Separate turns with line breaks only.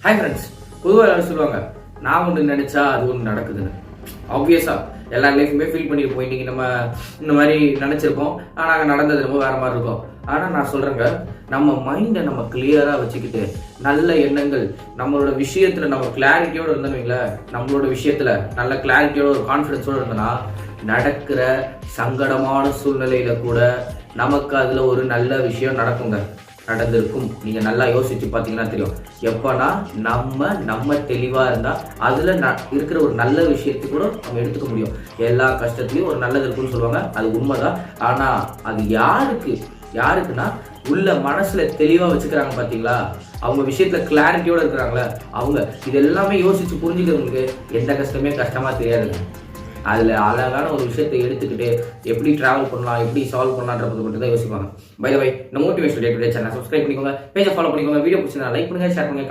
Hi friends, பொதுவாக எல்லாரும் சொல்லுவாங்க நான் ஒன்று நினைச்சா அது ஒன்று நடக்குதுன்னு. ஆப்வியஸா எல்லா லைஃபுமே ஃபீல் பண்ணியிருப்போம். இன்னைக்கு நம்ம இந்த மாதிரி நினச்சிருக்கோம், ஆனால் அங்கே நடந்தது ரொம்ப வேற மாதிரி இருக்கும். ஆனால் நான் சொல்கிறேங்க, நம்ம மைண்டை நம்ம கிளியராக வச்சுக்கிட்டு நல்ல எண்ணங்கள் நம்மளோட விஷயத்தில் நம்ம கிளாரிட்டியோடு இருந்தோம்ல, நம்மளோட விஷயத்தில் நல்ல கிளாரிட்டியோட ஒரு கான்ஃபிடென்ஸோடு இருந்தோன்னா நடக்கிற சங்கடமான சூழ்நிலையில கூட நமக்கு அதில் ஒரு நல்ல விஷயம் நடந்திருக்கும். நீங்கள் நல்லா யோசிச்சு பார்த்தீங்கன்னா தெரியும். எப்போனா நம்ம தெளிவாக இருந்தால் அதில் இருக்கிற ஒரு நல்ல விஷயத்தை கூட நம்ம எடுத்துக்க முடியும். எல்லா கஷ்டத்துலையும் ஒரு நல்லது இருக்குன்னு சொல்லுவாங்க, அது உண்மைதான். ஆனால் அது யாருக்குன்னா உள்ள மனசுல தெளிவாக வச்சுக்கிறாங்க பார்த்தீங்களா, அவங்க விஷயத்துல கிளாரிட்டியோட இருக்கிறாங்களே, அவங்க இது எல்லாமே யோசிச்சு புரிஞ்சுக்கிறவங்களுக்கு எந்த கஷ்டமே கஷ்டமா தெரியாதுங்க. அதில் அழகான ஒரு விஷயத்தை எடுத்துக்கிட்டு எப்படி ட்ராவல் பண்ணலாம், எப்படி சால்வ் பண்ணலான்றதை மட்டும் தான் யோசிப்பாங்க. பை த வை, இந்த motivation day to day channel subscribe பண்ணிக்கோங்க, பேஜை ஃபாலோ பண்ணிக்கோங்க, வீடியோ பிடிச்சிருந்தா லைக் பண்ணுங்க, ஷேர் பண்ணுங்க.